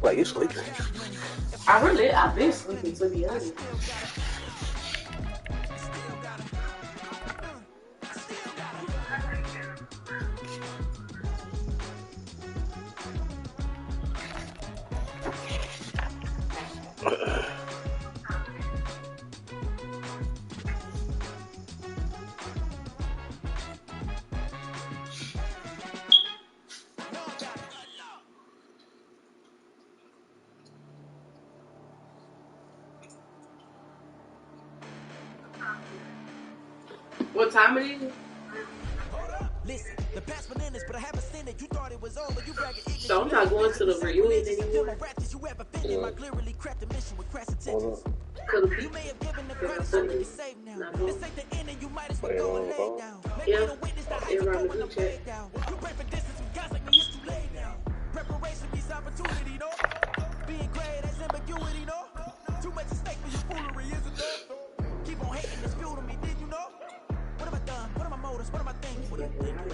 Like you sleeping. I've been sleeping, to be honest. What time it is? So I'm not going to the reunion anymore. Cause of you may have given the first so you safe now. This ain't the end and you might as well go and lay down. Make it a witness that I go in the play down. You pray for distance with guys like me, it's too late now. Preparation means opportunity, no? Being great as ambiguity, no? Too much at stake for your foolery, isn't there? Keep on hating this fuel to me, did you know? What have I done? What are my motives? What are my things? What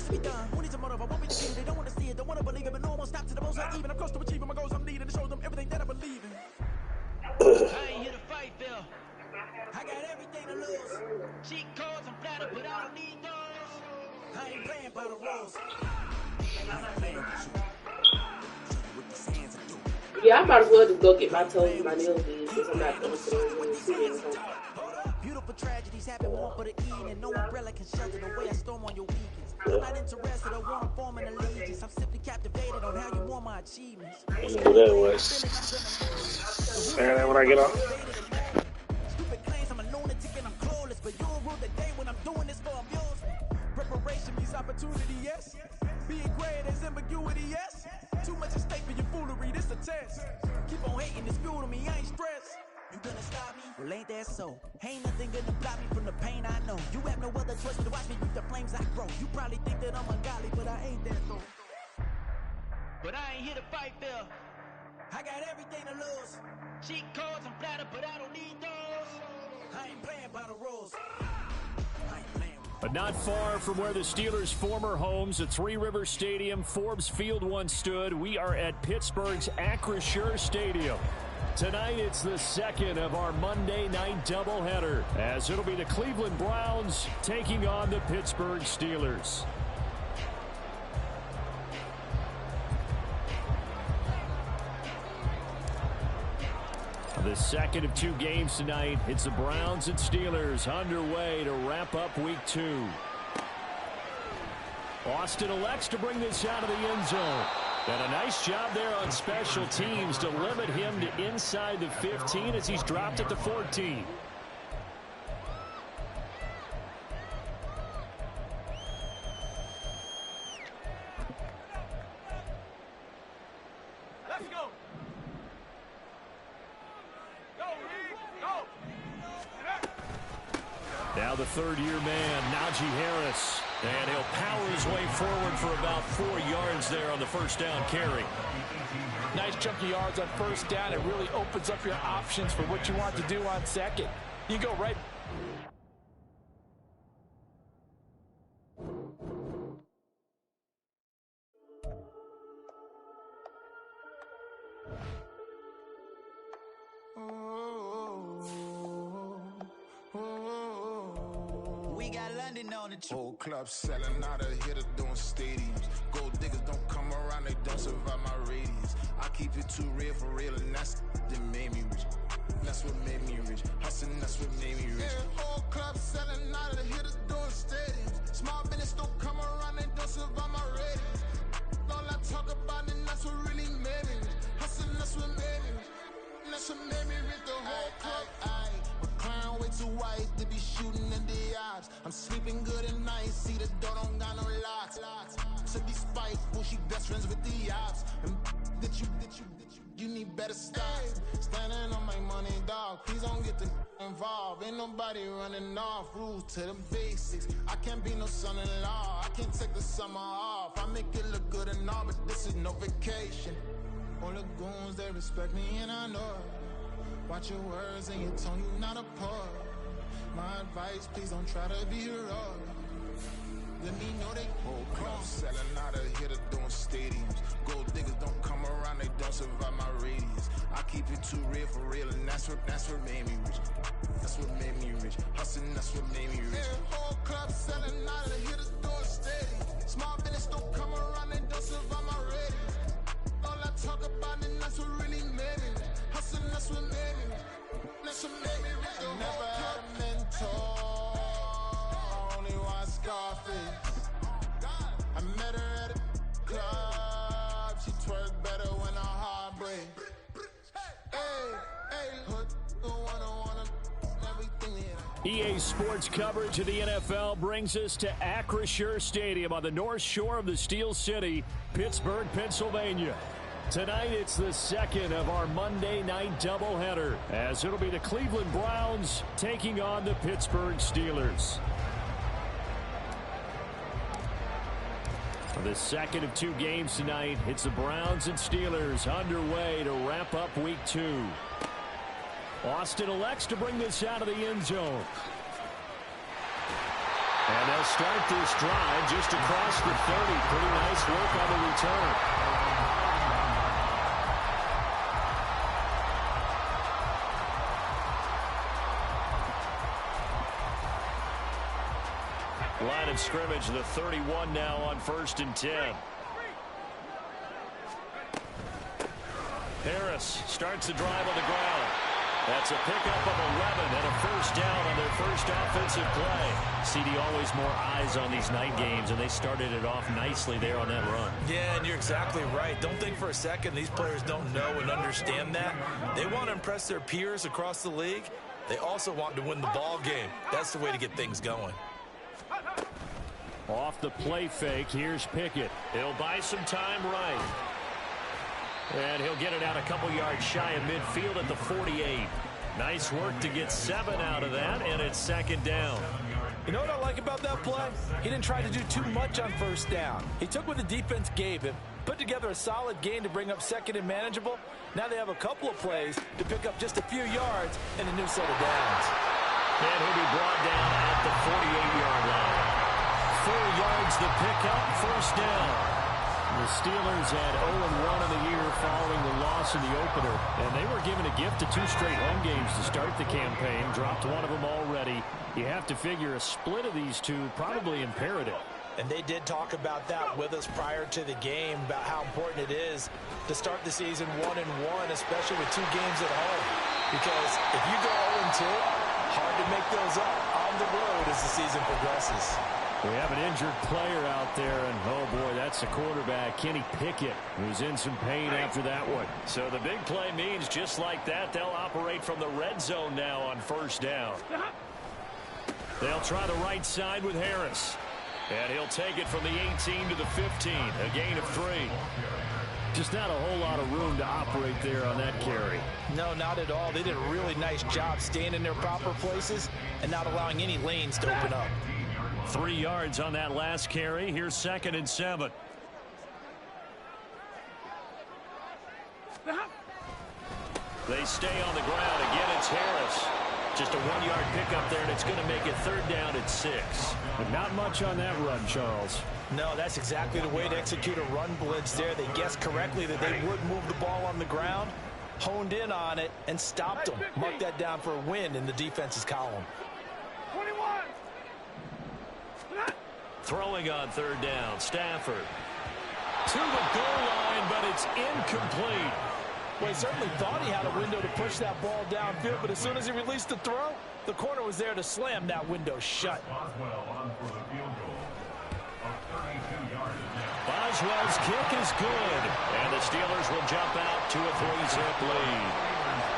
should be done? Who needs a motive? I won't be defeated. They don't want to see it, don't want to believe it, but no one won't stop to the most I even. I'm close to achieving my goals. I'm needing to show them everything that I believe in. I ain't here to fight, Phil. I got everything to lose. Cheat codes, I'm flattered, but I don't need those. I ain't playing by the rules. Yeah, I might as well just go get my toes and my nails did because I'm not going to the beautiful tragedies happen more for the eating, and no umbrella can shelter the way I storm on your weekends. I'm not interested or want to form an allegiance. I'm simply captivated on how you want my achievements. That was. And when I get off. Stupid claims I'm a lunatic and I'm clueless, but you'll rule the day when I'm doing this for amusement. Preparation means opportunity, yes. Being great is ambiguity, yes. Too much at stake for your foolery, this a test. Keep on hating, this fuel to me, I ain't stressed. You gonna stop me? Well, ain't that so? Ain't nothing gonna block me from the pain I know. You have no other choice but to watch me with the flames I grow. You probably think that I'm ungodly, but I ain't that though. But I ain't here to fight, Phil. I got everything to lose. Cheat codes, I'm flattered, but I don't need those. I ain't playing by the rules. I ain't playing. But not far from where the Steelers' former homes at Three Rivers Stadium, Forbes Field once stood, we are at Pittsburgh's Acrisure Stadium. Tonight, it's the second of our Monday night doubleheader, as it'll be the Cleveland Browns taking on the Pittsburgh Steelers. The second of two games tonight. It's the Browns and Steelers underway to wrap up week 2. Austin elects to bring this out of the end zone. And a nice job there on special teams to limit him to inside the 15 as he's dropped at the 14. Let's go. Go. Now the third-year man, Najee Harris. And he'll power his way forward for about 4 yards there on the first down carry. Nice chunky yards on first down. It really opens up your options for what you want to do on second. You go right. Whole club selling out of here to doing stadiums. Gold diggers don't come around, they don't survive my radius. I keep it too real for real, and that's that made me rich. That's what made me rich. Hustling, that's what made me rich. Yeah, whole club selling out of here to doing stadiums. Small business don't come around, they don't survive my radius. All I talk about, and that's what really made me rich. Hustling, that's what made me rich. That's what made me rich. The whole club. Clown way too white to be shooting in the eyes. I'm sleeping good at night, see the door don't got no locks. To be spiteful, she best friends with the ops. And that you need better stop. Standing on my money, dog. Please don't get involved. Ain't nobody running off. Rules to the basics. I can't be no son-in-law. I can't take the summer off. I make it look good and all, but this is no vacation. All the goons, they respect me and I know it. Watch your words and your tone, you not a part. My advice, please don't try to be heroic. Let me know they whole club selling out of here to doing stadiums. Gold diggers don't come around, they don't survive my radius. I keep it too real for real, and that's what made me rich. That's what made me rich. Hustling, that's what made me rich. Whole club selling out of here to doing stadiums. Small business don't come around, they don't survive my radius. All I talk about, and that's what really made me rich. Hustling, that's what made me rich. That's what made me rich. I never had a mentor. Only one Scarface. I met her at a club. She twerk better when her heart breaks. Hey, hood, wanna everything. EA Sports coverage of the NFL brings us to Acrisure Stadium on the north shore of the Steel City, Pittsburgh, Pennsylvania. Tonight, it's the second of our Monday night doubleheader, as it'll be the Cleveland Browns taking on the Pittsburgh Steelers. For the second of 2 games tonight, it's the Browns and Steelers underway to wrap up week 2. Austin elects to bring this out of the end zone. And they'll start this drive just across the 30. Pretty nice work on the return. Line of scrimmage, the 31 now on 1st and 10. Harris starts the drive on the ground. That's a pickup of 11 and a first down on their first offensive play. CD, always more eyes on these night games, and they started it off nicely there on that run. Yeah, and you're exactly right. Don't think for a second these players don't know and understand that. They want to impress their peers across the league. They also want to win the ball game. That's the way to get things going. Off the play fake, here's Pickett. He'll buy some time right. And he'll get it out a couple yards shy of midfield at the 48. Nice work to get 7 out of that, and it's 2nd down. You know what I like about that play? He didn't try to do too much on 1st down. He took what the defense gave him, put together a solid gain to bring up 2nd and manageable. Now they have a couple of plays to pick up just a few yards and a new set of downs. And he'll be brought down at the 48-yard line. 4 yards the pickup, 1st down. The Steelers had 0-1 in the year following the loss in the opener, and they were given a gift of 2 straight home games to start the campaign. Dropped one of them already. You have to figure a split of these two probably imperative. And they did talk about that with us prior to the game, about how important it is to start the season 1-1, especially with 2 games at home. Because if you go 0-2, hard to make those up on the road as the season progresses. We have an injured player out there, and oh boy, that's the quarterback, Kenny Pickett, who's in some pain after that one. So the big play means just like that, they'll operate from the red zone now on 1st down. They'll try the right side with Harris. And he'll take it from the 18 to the 15, a gain of 3. Just not a whole lot of room to operate there on that carry. No, not at all. They did a really nice job staying in their proper places and not allowing any lanes to open up. 3 yards on that last carry. Here's 2nd and 7. They stay on the ground. Again, it's Harris. Just a 1-yard pickup there, and it's going to make it 3rd down at 6. But not much on that run, Charles. No, that's exactly the way to execute a run blitz there. They guessed correctly that they would move the ball on the ground, honed in on it, and stopped them. Mark that down for a win in the defense's column. 21. Throwing on 3rd down, Stafford. To the goal line, but it's incomplete. Well, he certainly thought he had a window to push that ball downfield, but as soon as he released the throw, the corner was there to slam that window shut. Boswell's kick is good, and the Steelers will jump out to a 3-zip lead.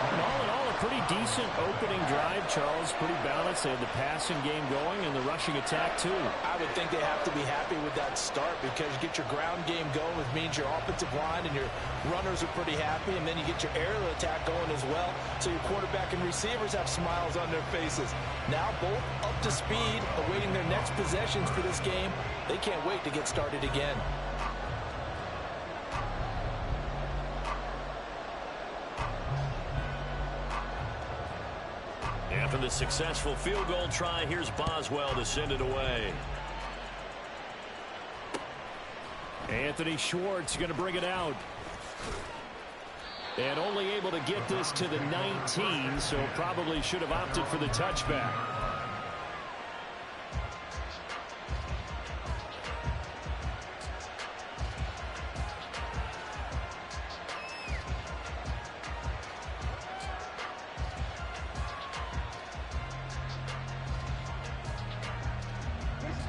And all in all, a pretty decent opening drive, Charles. Pretty balanced. They had the passing game going and the rushing attack, too. I would think they have to be happy with that start because you get your ground game going, which means your offensive line and your runners are pretty happy, and then you get your aerial attack going as well, so your quarterback and receivers have smiles on their faces. Now both up to speed, awaiting their next possessions for this game. They can't wait to get started again. After the successful field goal try, here's Boswell to send it away. Anthony Schwartz going to bring it out. And only able to get this to the 19, so probably should have opted for the touchback.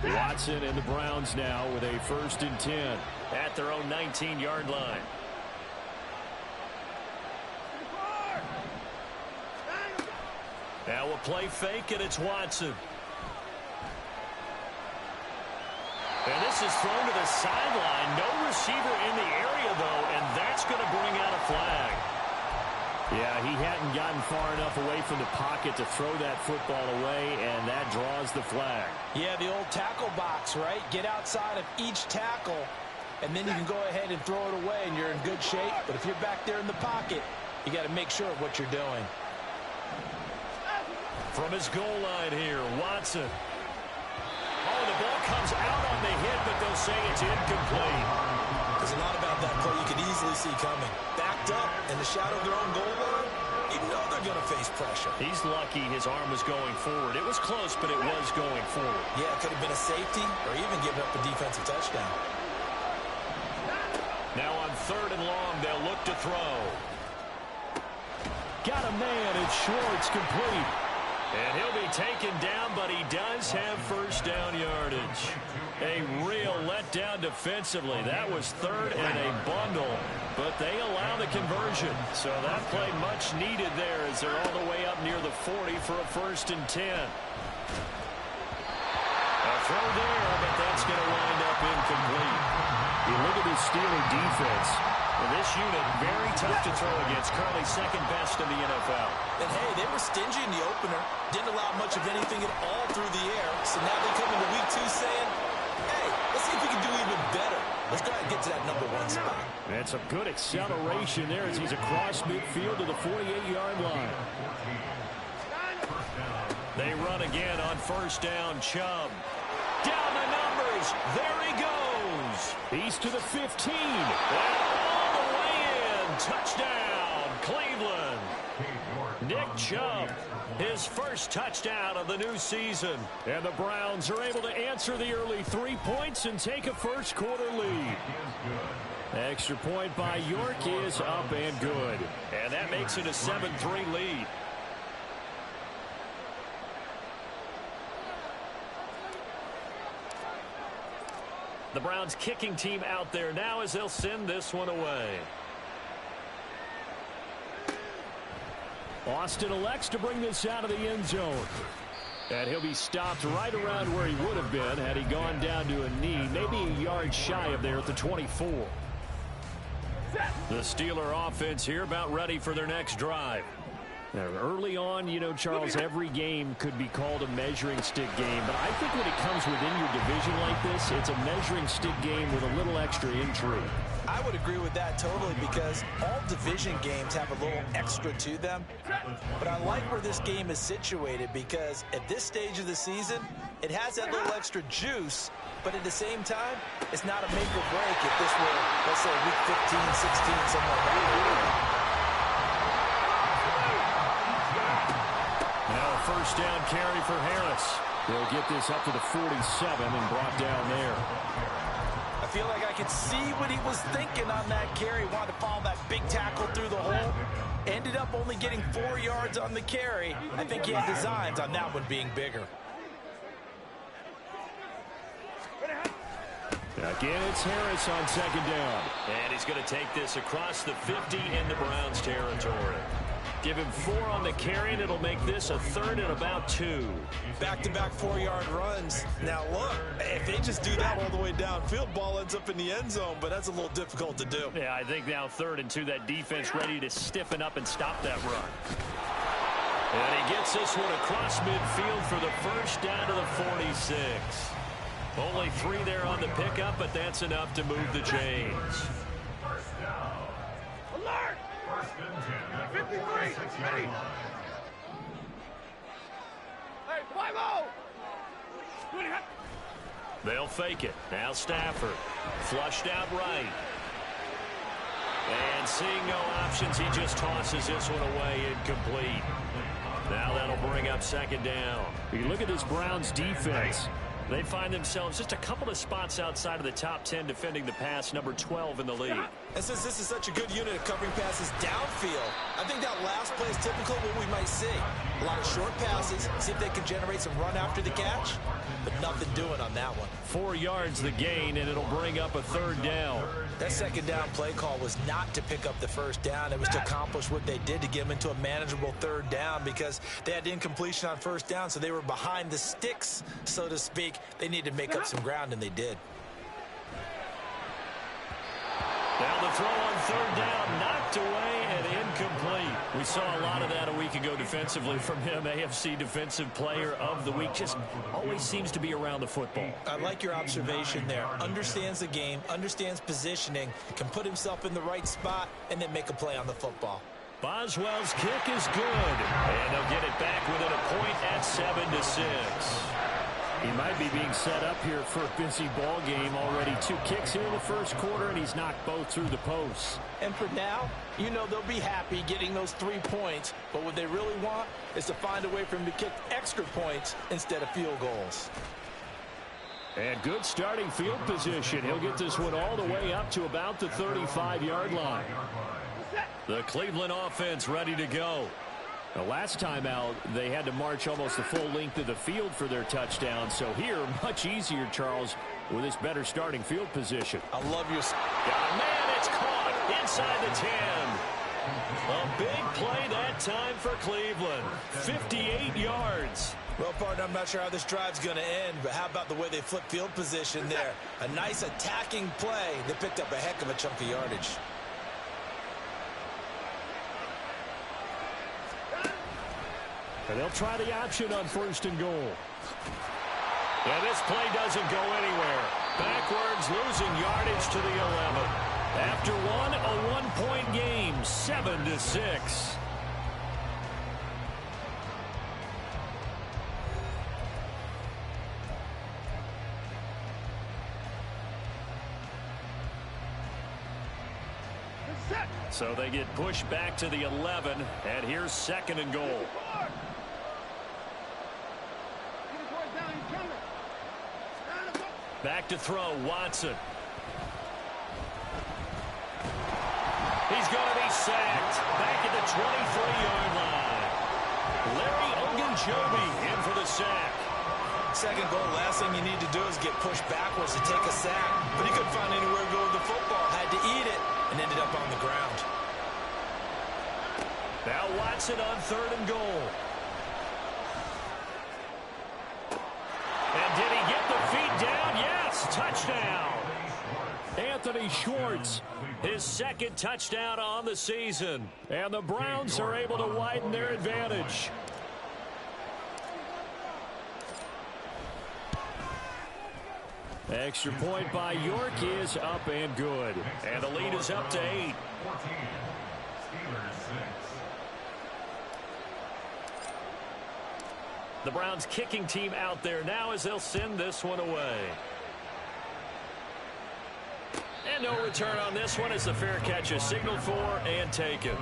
Watson and the Browns now with a 1st and 10 at their own 19-yard line. Now a play fake, and it's Watson. And this is thrown to the sideline. No receiver in the area, though, and that's going to bring out a flag. Yeah, he hadn't gotten far enough away from the pocket to throw that football away, and that draws the flag. Yeah, the old tackle box, right? Get outside of each tackle, and then you can go ahead and throw it away, and you're in good shape. But if you're back there in the pocket, you got to make sure of what you're doing. From his goal line here, Watson. Oh, the ball comes out on the hit, but they'll say it's incomplete. There's a lot about that play you could easily see coming. Backed up in the shadow of their own goal line, you know they're going to face pressure. He's lucky his arm was going forward. It was close, but it was going forward. Yeah, it could have been a safety or even giving up a defensive touchdown. Now on 3rd and long, they'll look to throw. Got a man, and Schwartz complete. And he'll be taken down, but he does have 1st down yardage. A real letdown defensively. That was 3rd and a bundle, but they allow the conversion. So that play much needed there as they're all the way up near the 40 for a 1st and 10. A throw there, but that's going to wind up incomplete. You look at this Steeler defense. And this unit, very tough to throw against. Currently 2nd best in the NFL. And hey, they were stingy in the opener. Didn't allow much of anything at all through the air. So now they come into week 2 saying, hey, let's see if we can do even better. Let's go ahead and get to that #1 spot. That's a good acceleration there as he's across midfield to the 48-yard line. They run again on 1st down. Chubb. Down the numbers. There he goes. He's to the 15. Touchdown, Cleveland. Nick Chubb, his 1st touchdown of the new season. And the Browns are able to answer the early 3 points and take a 1st quarter lead. Extra point by York is up and good. And that makes it a 7-3 lead. The Browns kicking team out there now as they'll send this one away. Austin elects to bring this out of the end zone. And he'll be stopped right around where he would have been had he gone down to a knee, maybe a yard shy of there at the 24. The Steeler offense here about ready for their next drive. Now, early on, you know, Charles, every game could be called a measuring stick game. But I think when it comes within your division like this, it's a measuring stick game with a little extra intrigue. I would agree with that totally because all division games have a little extra to them. But I like where this game is situated because at this stage of the season, it has that little extra juice. But at the same time, it's not a make or break if this were, let's say, week 15, 16, somewhere around there. Now a 1st down carry for Harris. They'll get this up to the 47 and brought down there. I feel like I could see what he was thinking on that carry. Wanted to follow that big tackle through the hole. Ended up only getting 4 yards on the carry. I think he had designs on that one being bigger. Again, it's Harris on 2nd down. And he's going to take this across the 50 in the Browns territory. Give him 4 on the carry, and it'll make this a 3rd and about 2. Back-to-back 4-yard runs. Now, look, if they just do that all the way downfield, ball ends up in the end zone, but that's a little difficult to do. Yeah, I think now 3rd and 2, that defense ready to stiffen up and stop that run. And he gets this one across midfield for the 1st down to the 46. Only 3 there on the pickup, but that's enough to move the chains. Alert! 53, ready! Hey, 5-0! They'll fake it. Now Stafford. Flushed out right. And seeing no options, he just tosses this one away, incomplete. Now that'll bring up second down. You look at this Browns defense. They find themselves just a couple of spots outside of the top 10 defending the pass, number 12 in the league. And since this is such a good unit of covering passes downfield, I think that last play is typical of what we might see. A lot of short passes, see if they can generate some run after the catch, but nothing doing on that one. 4 yards the gain, and it'll bring up a third down. That second down play call was not to pick up the first down. It was to accomplish what they did to get them into a manageable third down because they had incompletion on first down, so they were behind the sticks, so to speak. They needed to make up some ground, and they did. Now the throw on third down, knocked away and incomplete. We saw a lot of that a week ago defensively from him. AFC Defensive Player of the Week. Just always seems to be around the football. I like your observation there. Understands the game, understands positioning, can put himself in the right spot, and then make a play on the football. Boswell's kick is good, and they'll get it back within a point at 7-6. He might be being set up here for a busy ball game. Already 2 kicks here in the first quarter, and he's knocked both through the posts. And for now, you know they'll be happy getting those 3 points, but what they really want is to find a way for him to kick extra points instead of field goals. And good starting field position. He'll get this one all the way up to about the 35-yard line. The Cleveland offense ready to go. The last time out, they had to march almost the full length of the field for their touchdown. So here, much easier, Charles, with this better starting field position. I love your... Man, it's caught inside the 10. A big play that time for Cleveland. 58 yards. Well, partner, I'm not sure how this drive's going to end, but how about the way they flip field position there? A nice attacking play that picked up a heck of a chunk of yardage. And they'll try the option on 1st and goal. And this play doesn't go anywhere. Backwards, losing yardage to the 11. After one, a 1-point game, 7-6. So they get pushed back to the 11, and here's 2nd and goal. Back to throw, Watson. He's going to be sacked. Back at the 23-yard line. Larry Ogunjobi in for the sack. 2nd goal, last thing you need to do is get pushed backwards to take a sack. But he couldn't find anywhere to go with the football. Had to eat it and ended up on the ground. Now Watson on 3rd and goal. And did he get the feet down? Yes, touchdown. Anthony Schwartz, his 2nd touchdown on the season. And the Browns are able to widen their advantage. Extra point by York is up and good. And the lead is up to 8. The Browns kicking team out there now as they'll send this one away. And no return on this one as the fair catch is signaled for and taken.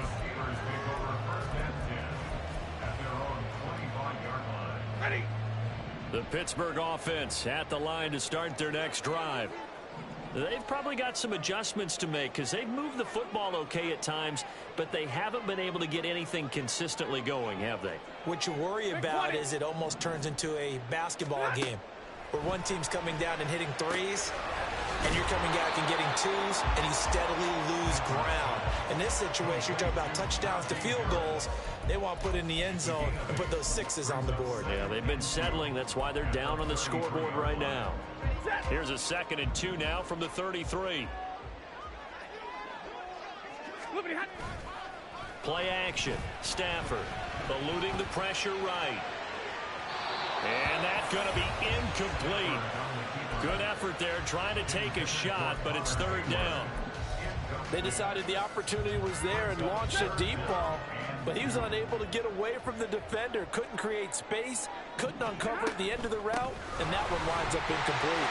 The Pittsburgh offense at the line to start their next drive. They've probably got some adjustments to make because they've moved the football okay at times, but they haven't been able to get anything consistently going, have they? What you worry about is it almost turns into a basketball game where one team's coming down and hitting threes, and you're coming back and getting twos, and you steadily lose ground. In this situation, you're talking about touchdowns to field goals. They want to put in the end zone and put those 6s on the board. Yeah, they've been settling. That's why they're down on the scoreboard right now. Here's a 2nd and 2 now from the 33. Play action. Stafford eluding the pressure right. And that's going to be incomplete. Good effort there trying to take a shot, but it's 3rd down. They decided the opportunity was there and launched a deep ball, but he was unable to get away from the defender. Couldn't create space, couldn't uncover the end of the route, and that one winds up incomplete.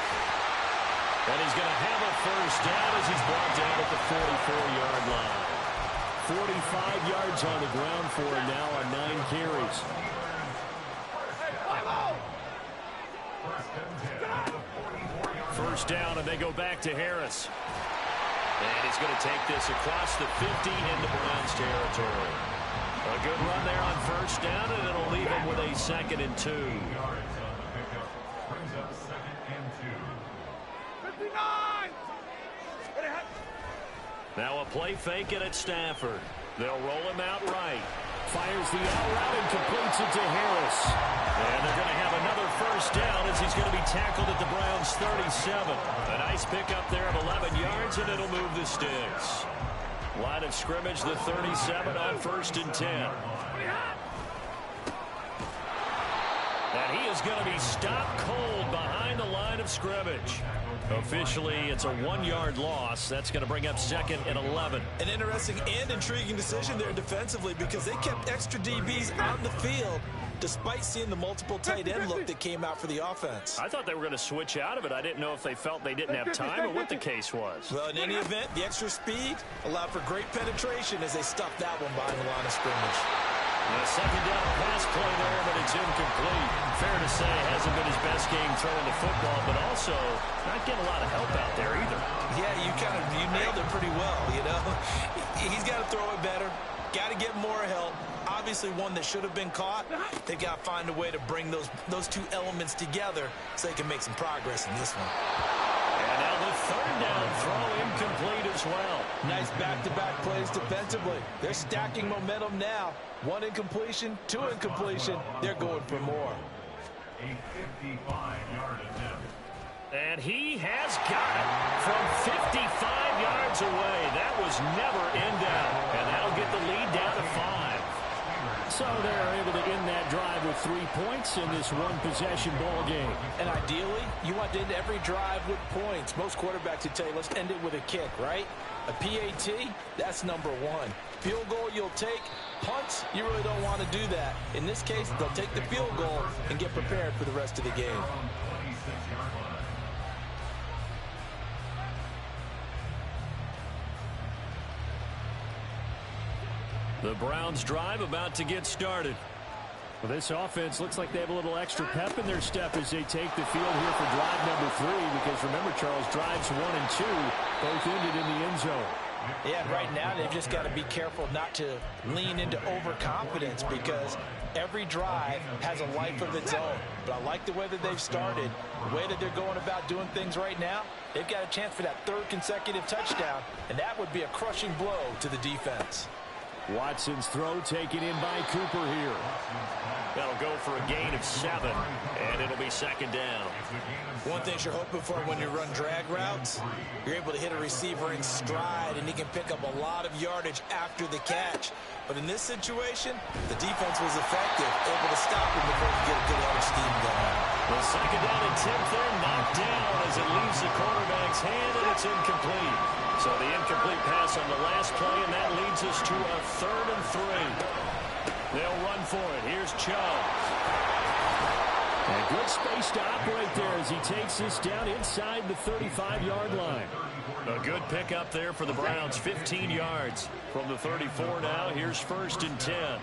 And he's going to have a first down as he's brought down at the 44-yard line. 45 yards on the ground for him now on 9 carries. First down, and they go back to Harris. And he's going to take this across the 50 into Browns territory. A good run there on first down, and it'll leave him with a 2nd and 2. Now a play fake it at Stafford. They'll roll him out right. Fires the out route and completes it to Harris. And they're going to have another first down as he's going to be tackled at the Browns' 37. A nice pickup there of 11 yards, and it'll move the sticks. Line of scrimmage, the 37 on 1st and 10. And he is going to be stopped cold behind the line of scrimmage. Officially, it's a 1-yard loss. That's going to bring up 2nd and 11. An interesting and intriguing decision there defensively because they kept extra DBs on the field despite seeing the multiple tight end look that came out for the offense. I thought they were going to switch out of it. I didn't know if they felt they didn't have time or what the case was. Well, in any event, the extra speed allowed for great penetration as they stuffed that one behind the line of scrimmage. A 2nd down pass play there, but it's incomplete. Fair to say, hasn't been his best game throwing the football, but also not getting a lot of help out there either. Yeah, you nailed it pretty well, you know. He's got to throw it better, got to get more help. Obviously one that should have been caught. They've got to find a way to bring those two elements together so they can make some progress in this one. And now the 3rd down throw incomplete as well. Nice back-to-back plays defensively. They're stacking momentum now. 1 incompletion, 2 incompletion. They're going for more. A 55-yard attempt. And he has got it from 55 yards away. That was never in doubt. And that'll get the lead down to 5. So they're able to end that drive with 3 points in this one-possession ball game. And ideally, you want to end every drive with points. Most quarterbacks would tell you, let's end it with a kick, right? A PAT, that's number 1. Field goal you'll take. Punts, you really don't want to do that. In this case, they'll take the field goal and get prepared for the rest of the game. The Browns drive about to get started. Well, this offense looks like they have a little extra pep in their step as they take the field here for drive number 3. Because remember, Charles, drives 1 and 2 both ended in the end zone. Yeah, right now they've just got to be careful not to lean into overconfidence because every drive has a life of its own. But I like the way that they've started, the way that they're going about doing things right now. They've got a chance for that 3rd consecutive touchdown, and that would be a crushing blow to the defense. Watson's throw taken in by Cooper here. That'll go for a gain of 7, and it'll be 2nd down. One thing you're hoping for when you run drag routes, you're able to hit a receiver in stride, and he can pick up a lot of yardage after the catch. But in this situation, the defense was effective, able to stop him before he could get a good other scheme going. The 2nd down and 10th there, knocked down as it leaves the quarterback's hand, and it's incomplete. So the incomplete pass on the last play, and that leads us to a 3rd and 3. They'll run for it. Here's Chubb. And good space to operate there as he takes this down inside the 35-yard line. A good pickup there for the Browns. 15 yards from the 34 now. Here's 1st and 10.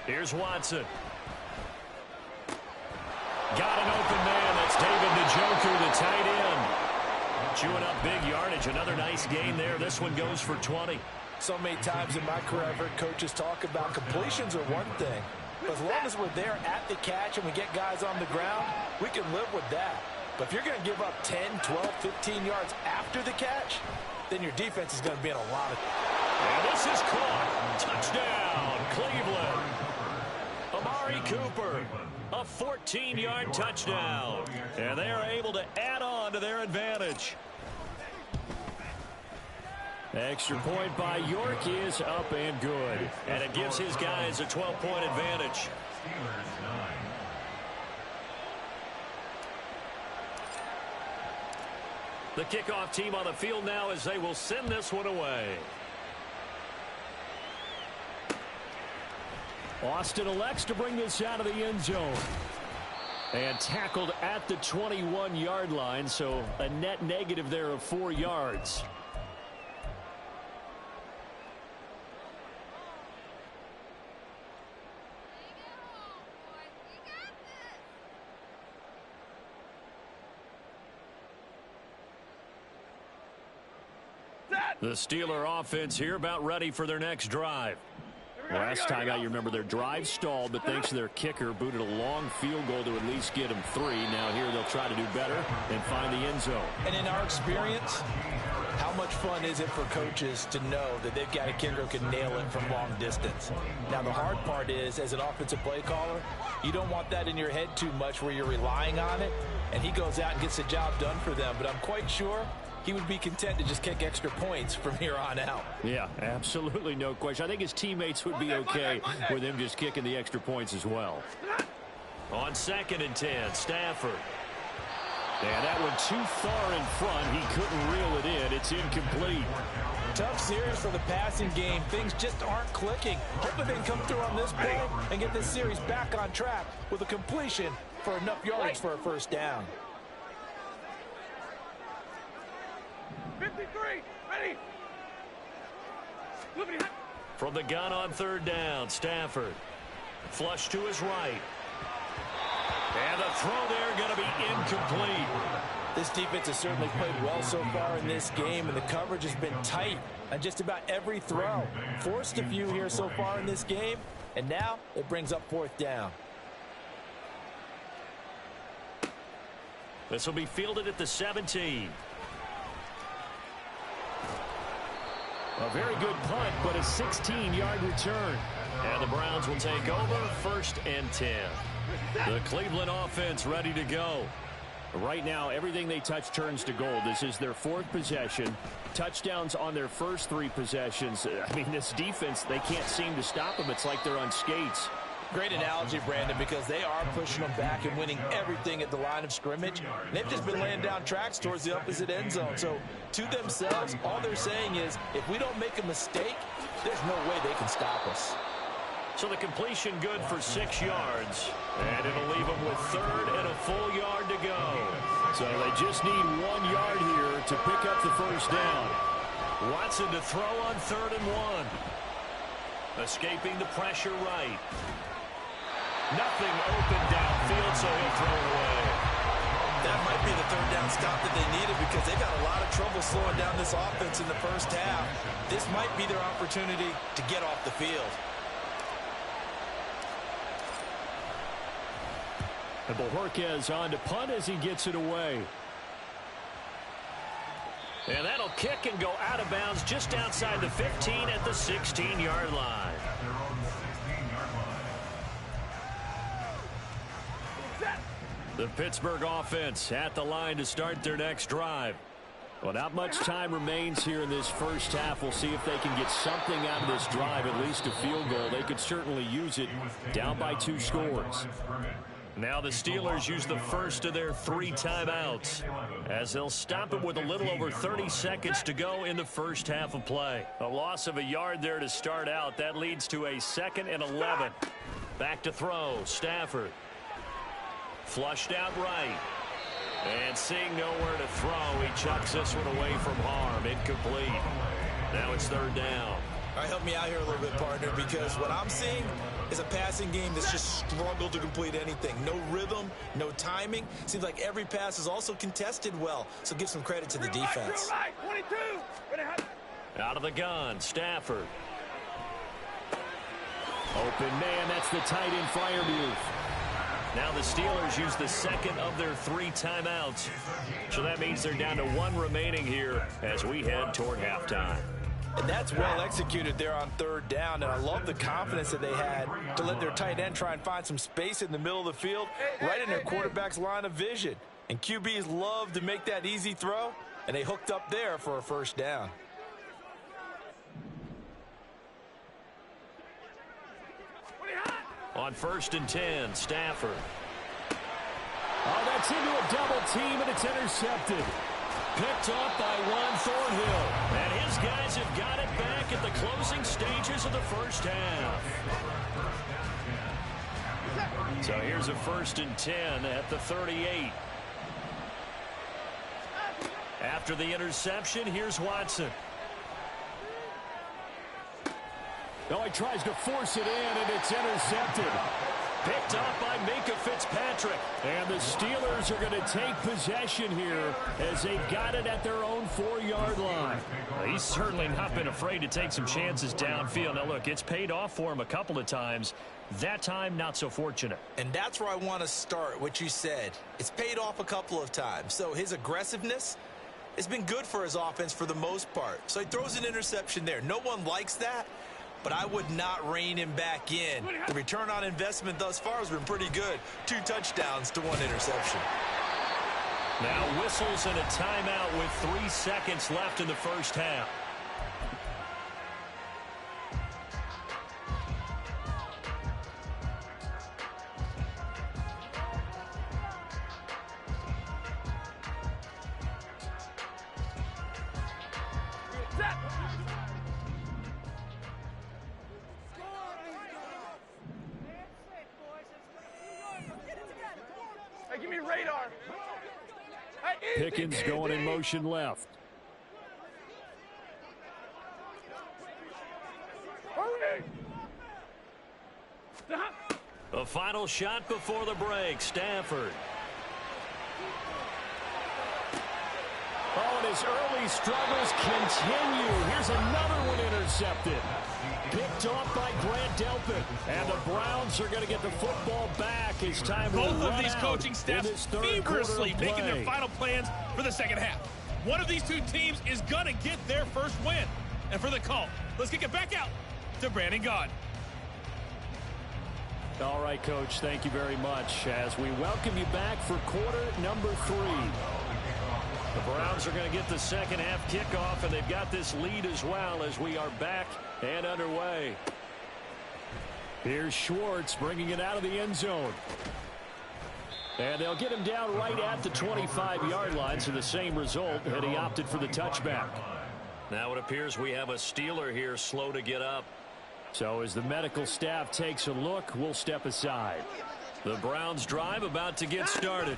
Here's Watson. Got an open man. That's David Njoku, the tight end. Chewing up big yardage. Another nice gain there. This one goes for 20. So many times in my career, I've heard coaches talk about completions are one thing. But as long as we're there at the catch and we get guys on the ground, we can live with that. But if you're going to give up 10, 12, 15 yards after the catch, then your defense is going to be in a lot of... And this is caught. Touchdown, Cleveland. Amari Cooper, a 14-yard touchdown. And they are able to add on to their advantage. Extra point by York is up and good. And it gives his guys a 12-point advantage. The kickoff team on the field now as they will send this one away. Austin elects to bring this out of the end zone. And tackled at the 21-yard line, so a net negative there of 4 yards. The Steeler offense here about ready for their next drive. Last time out, you remember their drive stalled, but thanks to their kicker, booted a long field goal to at least get them 3. Now here they'll try to do better and find the end zone. And in our experience, how much fun is it for coaches to know that they've got a kicker who can nail it from long distance? Now the hard part is, as an offensive play caller, you don't want that in your head too much where you're relying on it, and he goes out and gets the job done for them. But I'm quite sure he would be content to just kick extra points from here on out. Yeah, absolutely no question. I think his teammates would be okay with him just kicking the extra points as well. On 2nd and 10, Stafford. And that one too far in front. He couldn't reel it in. It's incomplete. Tough series for the passing game. Things just aren't clicking. Hoping they can come through on this play and get this series back on track with a completion for enough yardage for a first down. 53, ready. From the gun on 3rd down, Stafford. Flush to his right. And the throw there going to be incomplete. This defense has certainly played well so far in this game, and the coverage has been tight on just about every throw. Forced a few here so far in this game, and now it brings up 4th down. This will be fielded at the 17. A very good punt, but a 16-yard return. And the Browns will take over 1st and 10. The Cleveland offense ready to go. Right now, everything they touch turns to gold. This is their 4th possession. Touchdowns on their first 3 possessions. I mean, this defense, they can't seem to stop them. It's like they're on skates. Great analogy, Brandon, because they are pushing them back and winning everything at the line of scrimmage. They've just been laying down tracks towards the opposite end zone. So, to themselves, all they're saying is, if we don't make a mistake, there's no way they can stop us. So the completion good for 6 yards. And it'll leave them with 3rd and a full yard to go. So they just need 1 yard here to pick up the first down. Watson to throw on 3rd and 1. Escaping the pressure right. Nothing open downfield, so he'll throw it away. That might be the 3rd down stop that they needed because they got a lot of trouble slowing down this offense in the first half. This might be their opportunity to get off the field. And Bojorquez on to punt as he gets it away. And that'll kick and go out of bounds just outside the 15 at the 16-yard line. The Pittsburgh offense at the line to start their next drive. Well, not much time remains here in this first half. We'll see if they can get something out of this drive, at least a field goal. They could certainly use it down by 2 scores. Now the Steelers use the first of their 3 timeouts as they'll stop it with a little over 30 seconds to go in the first half of play. A loss of a yard there to start out. That leads to a 2nd and 11. Back to throw. Stafford. Flushed out right. And seeing nowhere to throw, he chucks this one away from harm. Incomplete. Now it's 3rd down. All right, help me out here a little bit, partner, because what I'm seeing is a passing game that's just struggled to complete anything. No rhythm, no timing. Seems like every pass is also contested well, so give some credit to the defense. Out of the gun, Stafford. Open man, that's the tight end Freiermuth. Now the Steelers use the 2nd of their 3 timeouts. So that means they're down to 1 remaining here as we head toward halftime. And that's well executed there on 3rd down, and I love the confidence that they had to let their tight end try and find some space in the middle of the field, right in their quarterback's line of vision. And QBs love to make that easy throw, and they hooked up there for a first down. On 1st and 10, Stafford. Oh, that's into a double team, and it's intercepted. Picked up by Juan Thornhill. And his guys have got it back at the closing stages of the first half. So here's a 1st and 10 at the 38. After the interception, here's Watson. Oh, he tries to force it in, and it's intercepted. Picked off by Minka Fitzpatrick. And the Steelers are going to take possession here as they've got it at their own 4-yard line. Well, he's certainly not been afraid to take some chances downfield. Now, look, it's paid off for him a couple of times. That time, not so fortunate. And that's where I want to start, what you said. It's paid off a couple of times. So his aggressiveness has been good for his offense for the most part. So he throws an interception there. No one likes that. But I would not rein him back in. The return on investment thus far has been pretty good. 2 touchdowns to 1 interception. Now whistles and a timeout with 3 seconds left in the first half. Give me radar. Pickens going in motion left. A final shot before the break. Stafford. Oh, and his early struggles continue. Here's another one intercepted. Picked off by Grant Delpit. And the Browns are going to get the football back as time will run out. Both of these coaching staffs feverishly making their final plans for the second half. One of these two teams is going to get their first win. And for the call, let's kick it back out to Brandon Gaudin. All right, Coach, thank you very much as we welcome you back for quarter number 3. The Browns are going to get the second half kickoff, and they've got this lead as well as we are back and underway. Here's Schwartz bringing it out of the end zone. And they'll get him down right at the 25-yard line, so the same result, and he opted for the touchback. Now it appears we have a Steeler here slow to get up. So as the medical staff takes a look, we'll step aside. The Browns drive about to get started.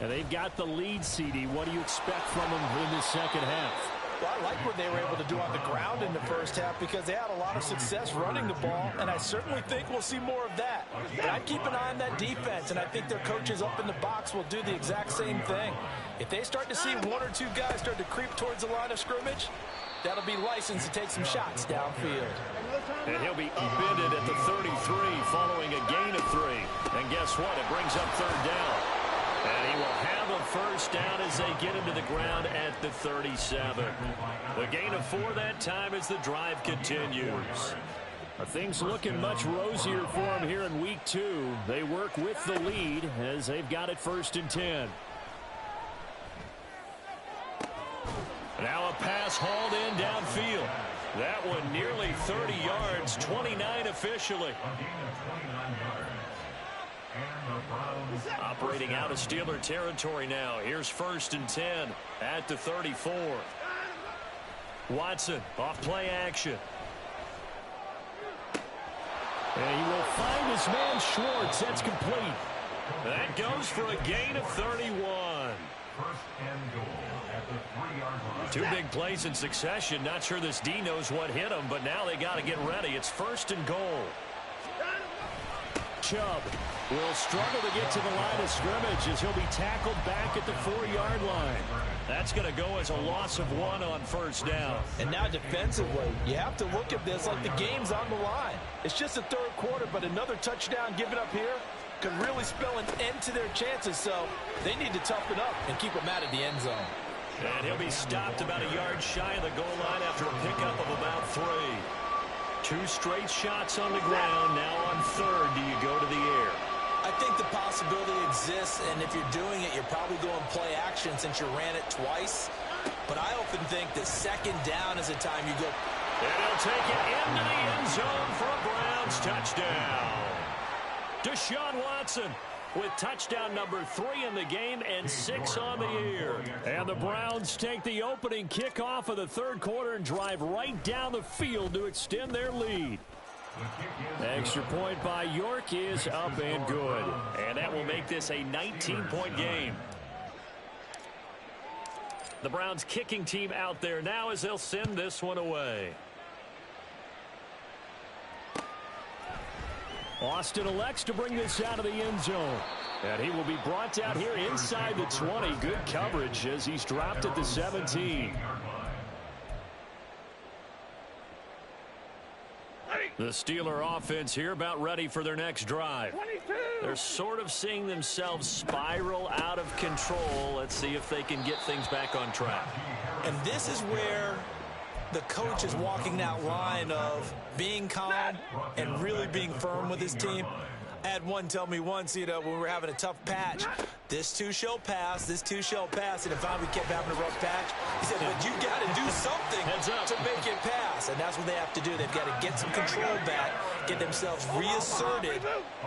And they've got the lead, CD. What do you expect from them in the second half? Well, I like what they were able to do on the ground in the first half because they had a lot of success running the ball, and I certainly think we'll see more of that. But I'd keep an eye on that defense, and I think their coaches up in the box will do the exact same thing. If they start to see 1 or 2 guys start to creep towards the line of scrimmage, that'll be licensed to take some shots downfield. And he'll be upended at the 33 following a gain of 3. And guess what? It brings up 3rd down. And he will have a first down as they get him to the ground at the 37. The gain of 4 that time as the drive continues. Things looking much rosier for him here in week 2. They work with the lead as they've got it 1st and 10. Now a pass hauled in downfield. That one nearly 30 yards, 29 officially. Operating out of Steeler territory now. Here's 1st and 10 at the 34. Watson off play action. And he will find his man Schwartz. That's complete. That goes for a gain of 31. 2 big plays in succession. Not sure this D knows what hit him, but now they got to get ready. It's 1st and goal. Chubb will struggle to get to the line of scrimmage as he'll be tackled back at the 4-yard line. That's going to go as a loss of 1 on 1st down. And now defensively, you have to look at this like the game's on the line. It's just the 3rd quarter, but another touchdown given up here could really spell an end to their chances, so they need to toughen up and keep them out of the end zone. And he'll be stopped about a yard shy of the goal line after a pickup of about 3. 2 straight shots on the ground. Now on 3rd, do you go to the air? I think the possibility exists, and if you're doing it, you're probably going play action since you ran it twice. But I often think that 2nd down is the time you go. And he'll take it into the end zone for a Browns touchdown. Deshaun Watson with touchdown number 3 in the game and 6 on the year. And the Browns take the opening kickoff of the 3rd quarter and drive right down the field to extend their lead. Extra point by York is up and good. And that will make this a 19-point game. The Browns kicking team out there now as they'll send this one away. Austin elects to bring this out of the end zone. And he will be brought out here inside the 20. Good coverage as he's dropped at the 17. The Steeler offense here about ready for their next drive. 22. They're sort of seeing themselves spiral out of control. Let's see if they can get things back on track. And this is where the coach is walking that line of being calm and really being firm with his team. I had one tell me once, when we were having a tough patch, this too shall pass, this too shall pass, and if we kept having a rough patch, he said, but you got to do something to make it pass, and that's what they have to do. They've got to get some control back, get themselves reasserted,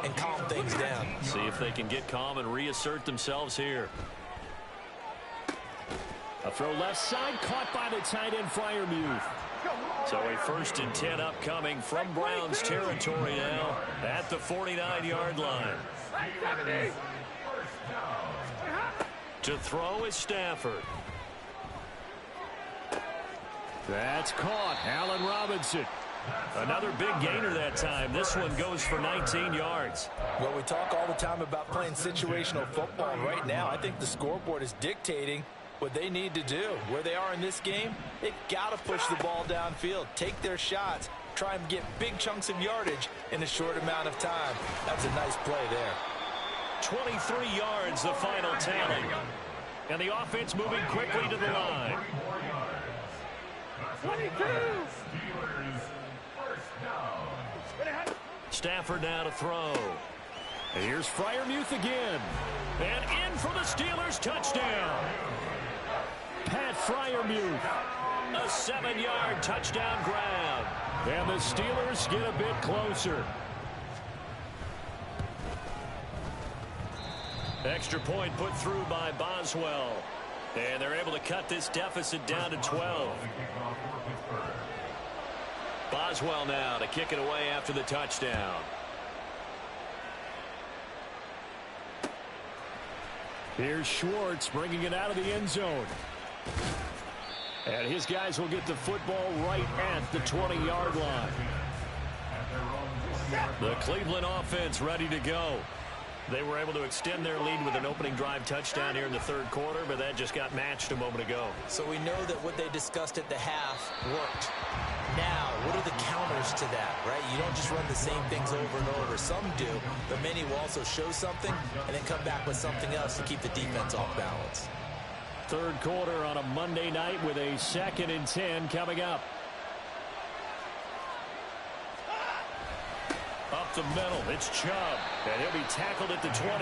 and calm things down. See if they can get calm and reassert themselves here. A throw left side, caught by the tight end Freiermuth. So a 1st and 10 upcoming from Browns territory now at the 49-yard line. To throw is Stafford. That's caught. Allen Robinson. Another big gainer that time. This one goes for 19 yards. Well, we talk all the time about playing situational football. Right now, I think the scoreboard is dictating what they need to do. Where they are in this game, they've got to push the ball downfield, take their shots, try and get big chunks of yardage in a short amount of time. That's a nice play there. 23 yards, the final tally. And the offense moving quickly to the line. 22. Stafford now to throw. And here's Freiermuth again. And in for the Steelers touchdown. Pat Freiermuth. A 7-yard touchdown grab. And the Steelers get a bit closer. Extra point put through by Boswell. And they're able to cut this deficit down to 12. Boswell now to kick it away after the touchdown. Here's Schwartz bringing it out of the end zone. And his guys will get the football right at the 20-yard line. The Cleveland offense ready to go. They were able to extend their lead with an opening drive touchdown here in the third quarter, but that just got matched a moment ago. So we know that what they discussed at the half worked. Now, what are the counters to that, right? You don't just run the same things over and over. Some do, but many will also show something and then come back with something else to keep the defense off balance. Third quarter on a Monday night with a 2nd and 10 coming up. Up the middle, it's Chubb. And he'll be tackled at the 23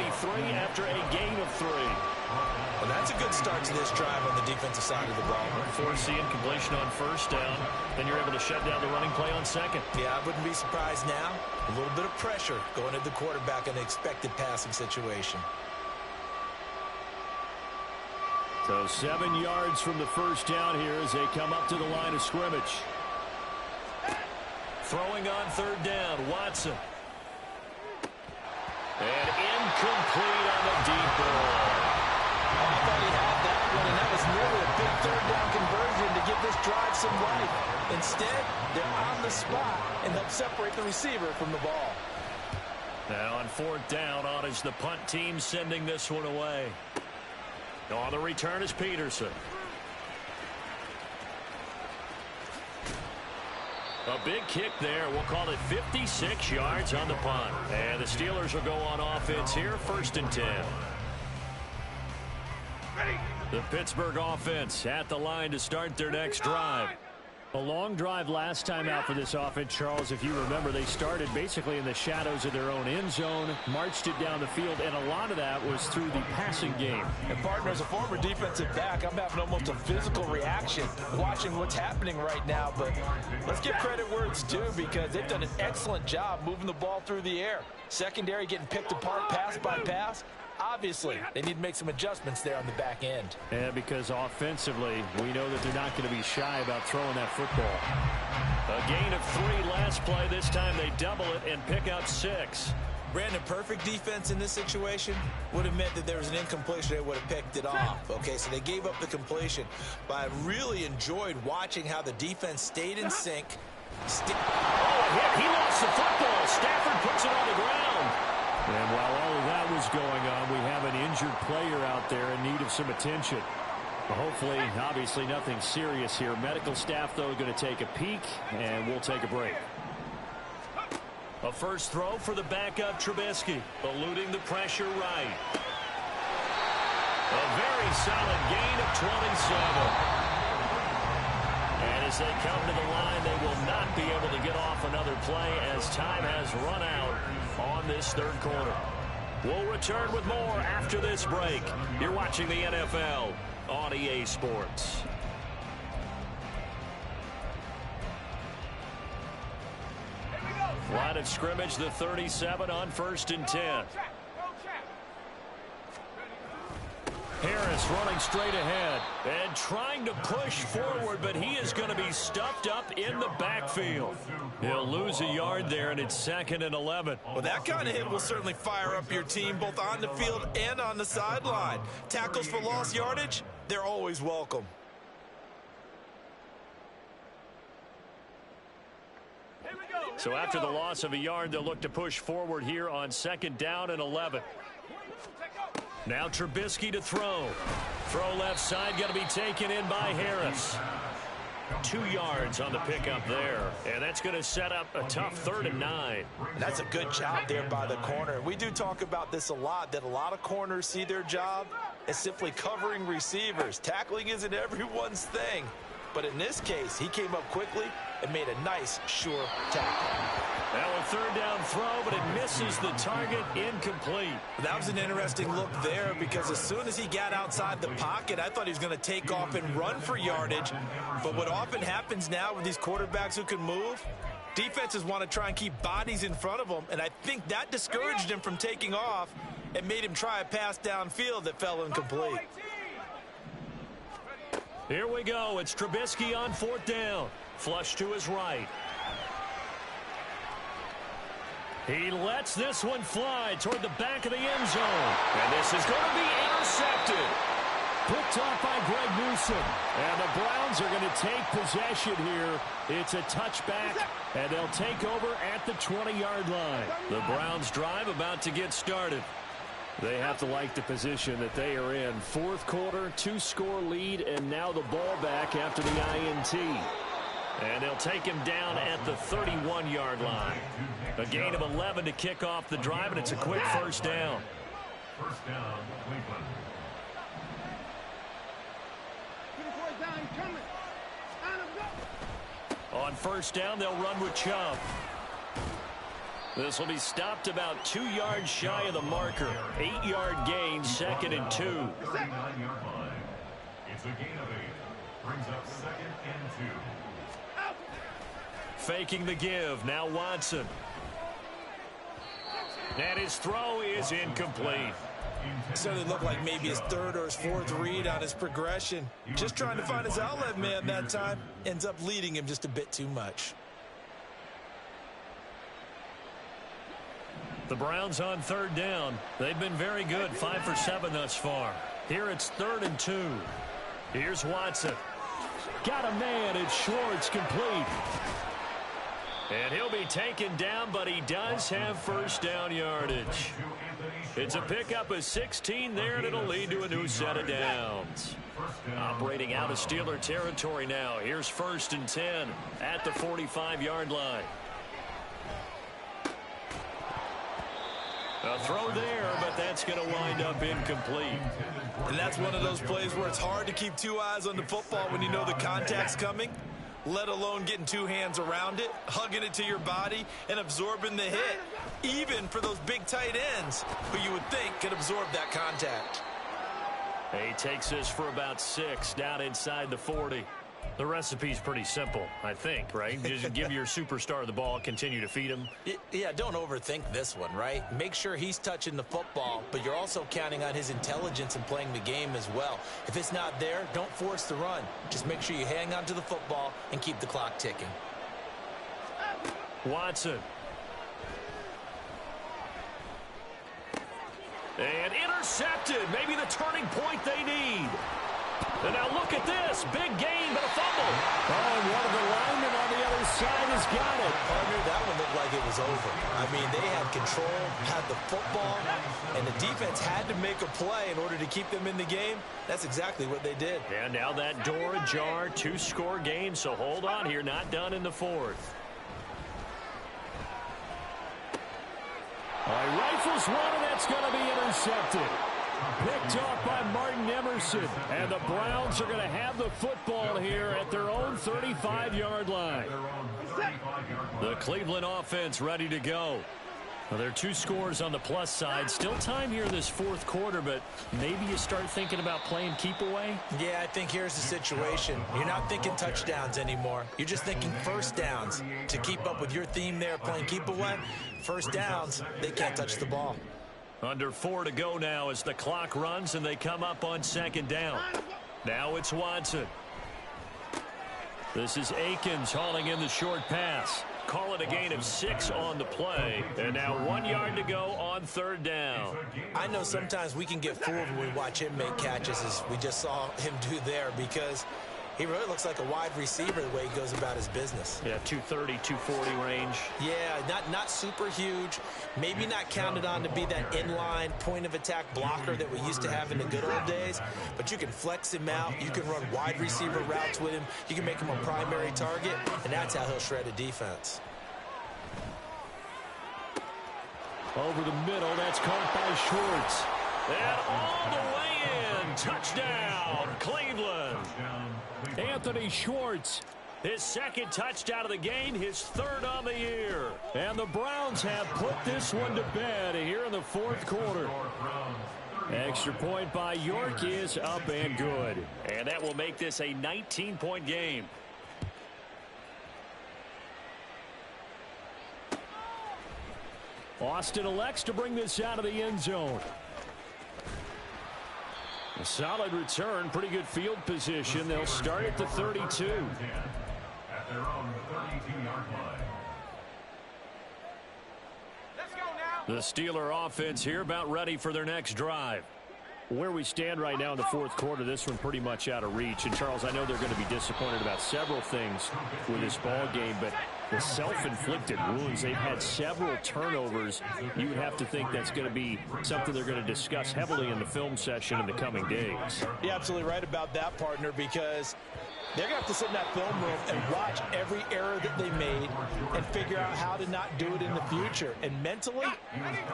after a gain of 3. Well, that's a good start to this drive on the defensive side of the ball. Force the incompletion on 1st down. Then you're able to shut down the running play on 2nd. Yeah, I wouldn't be surprised now. A little bit of pressure going at the quarterback in an expected passing situation. So 7 yards from the 1st down here as they come up to the line of scrimmage. Throwing on 3rd down, Watson. And incomplete on the deep ball. I thought he had that one, and that was nearly a big 3rd down conversion to give this drive some life. Instead, they're on the spot and help separate the receiver from the ball. Now on 4th down, on is the punt team sending this one away. On the return is Peterson. A big kick there. We'll call it 56 yards on the punt. And the Steelers will go on offense here, 1st and 10. The Pittsburgh offense at the line to start their next drive. A long drive last time out for this offense, Charles. If you remember, they started basically in the shadows of their own end zone, marched it down the field, and a lot of that was through the passing game. And, partner, as a former defensive back, I'm having almost a physical reaction watching what's happening right now. But let's give credit where it's due because they've done an excellent job moving the ball through the air. Secondary getting picked apart pass by pass. Obviously, they need to make some adjustments there on the back end. And because offensively, we know that they're not going to be shy about throwing that football. A gain of 3 last play. This time they double it and pick up 6. Brandon, perfect defense in this situation would have meant that there was an incompletion. They would have picked it off. Okay, so they gave up the completion. But I really enjoyed watching how the defense stayed in sync. He lost the football. Stafford puts it on the ground. And while all of that was going on, we have an injured player out there in need of some attention. Well, hopefully, obviously, nothing serious here. Medical staff, though, going to take a peek, and we'll take a break. A first throw for the backup Trubisky, eluding the pressure right. A very solid gain of 27. And as they come to the line, they will not be able to get off another play as time has run out on this third quarter. We'll return with more after this break. You're watching the NFL on EA Sports. Line of scrimmage, the 37 on 1st and 10. Harris running straight ahead and trying to push forward, but he is going to be stuffed up in the backfield. He'll lose a yard there, and it's 2nd and 11. Well, that kind of hit will certainly fire up your team both on the field and on the sideline. Tackles for lost yardage, they're always welcome. So after the loss of a yard, they'll look to push forward here on 2nd down and 11. Now Trubisky to throw. Throw left side, going to be taken in by Harris. 2 yards on the pickup there, and that's going to set up a tough 3rd and 9. And that's a good job there by the corner. We do talk about this a lot, that a lot of corners see their job as simply covering receivers. Tackling isn't everyone's thing. But in this case, he came up quickly and made a nice, sure tackle. Now a 3rd down throw, but it misses the target, incomplete. That was an interesting look there because as soon as he got outside the pocket, I thought he was going to take off and run for yardage. But what often happens now with these quarterbacks who can move, defenses want to try and keep bodies in front of them, and I think that discouraged him from taking off and made him try a pass downfield that fell incomplete. Here we go. It's Trubisky on 4th down. Flush to his right. He lets this one fly toward the back of the end zone. And this is going to be intercepted. Picked off by Greg Newsom. And the Browns are going to take possession here. It's a touchback, and they'll take over at the 20-yard line. The Browns drive about to get started. They have to like the position that they are in. 4th quarter, 2-score lead, and now the ball back after the INT. And they'll take him down at the 31-yard line. A gain of 11 to kick off the drive, and it's a quick 1st down. First down, Cleveland. On 1st down, they'll run with Chubb. This will be stopped about 2 yards shy of the marker. 8-yard gain, 2nd and 2. 39-yard line. It's a gain of 8. Brings up 2nd and 2. Faking the give. Now Watson. And his throw is incomplete. Certainly looked like maybe his 3rd or his 4th read on his progression. Just trying to find his outlet man that time. Ends up leading him just a bit too much. The Browns on 3rd down. They've been very good, 5 for 7 thus far. Here it's 3rd and 2. Here's Watson. Got a man. It's Schwartz, complete. And he'll be taken down, but he does have 1st down yardage. It's a pickup of 16 there, and it'll lead to a new set of downs. Operating out of Steeler territory now. Here's 1st and 10 at the 45-yard line. A throw there, but that's going to wind up incomplete. And that's one of those plays where it's hard to keep 2 eyes on the football when you know the contact's coming, let alone getting 2 hands around it, hugging it to your body, and absorbing the hit, even for those big tight ends who you would think could absorb that contact. He takes this for about 6 down inside the 40. The recipe's pretty simple, I think, right? Just give your superstar the ball, continue to feed him. Yeah, don't overthink this one, right? Make sure he's touching the football, but you're also counting on his intelligence in playing the game as well. If it's not there, don't force the run. Just make sure you hang on to the football and keep the clock ticking. Watson. And intercepted. Maybe the turning point they need. And now look at this. Big gain, but a fumble. Oh, and one of the linemen on the other side has got it. Partner, that one looked like it was over. I mean, they had control, had the football, and the defense had to make a play in order to keep them in the game. That's exactly what they did. And now that door ajar, 2-score game, so hold on here. Not done in the fourth. All right, rifles one, and that's going to be intercepted. Picked off by Martin Emerson. And the Browns are going to have the football here at their own 35-yard line. The Cleveland offense ready to go. Well, there are 2 scores on the plus side. Still time here in this fourth quarter, but maybe you start thinking about playing keep away? Yeah, I think here's the situation. You're not thinking touchdowns anymore. You're just thinking first downs. To keep up with your theme there, playing keep away, first downs, they can't touch the ball. Under 4 to go now as the clock runs and they come up on second down. Now it's Watson. This is Akins hauling in the short pass. Call it a gain of 6 on the play. And now 1 yard to go on third down. I know sometimes we can get fooled when we watch him make catches as we just saw him do there because he really looks like a wide receiver the way he goes about his business. Yeah, 230, 240 range. Yeah, not super huge. Maybe not counted on to be that inline point-of-attack blocker that we used to have in the good old days. But you can flex him out. You can run wide receiver routes with him. You can make him a primary target, and that's how he'll shred a defense. Over the middle, that's caught by Schwartz. And all the way in. Touchdown, Cleveland. Anthony Schwartz. His second touchdown of the game, his third on the year. And the Browns have put this one to bed here in the fourth quarter. Extra point by York is up and good. And that will make this a 19-point game. Austin elects to bring this out of the end zone. A solid return, pretty good field position. They'll start at the 32. At their own 32-yard line. Let's go now. The Steeler offense here about ready for their next drive. Where we stand right now in the fourth quarter, this one pretty much out of reach. And, Charles, I know they're going to be disappointed about several things with this ball game, but the self-inflicted wounds, they've had several turnovers. You would have to think that's going to be something they're going to discuss heavily in the film session in the coming days. You're absolutely right about that, partner, because they're going to have to sit in that film room and watch every error that they made and figure out how to not do it in the future. And mentally,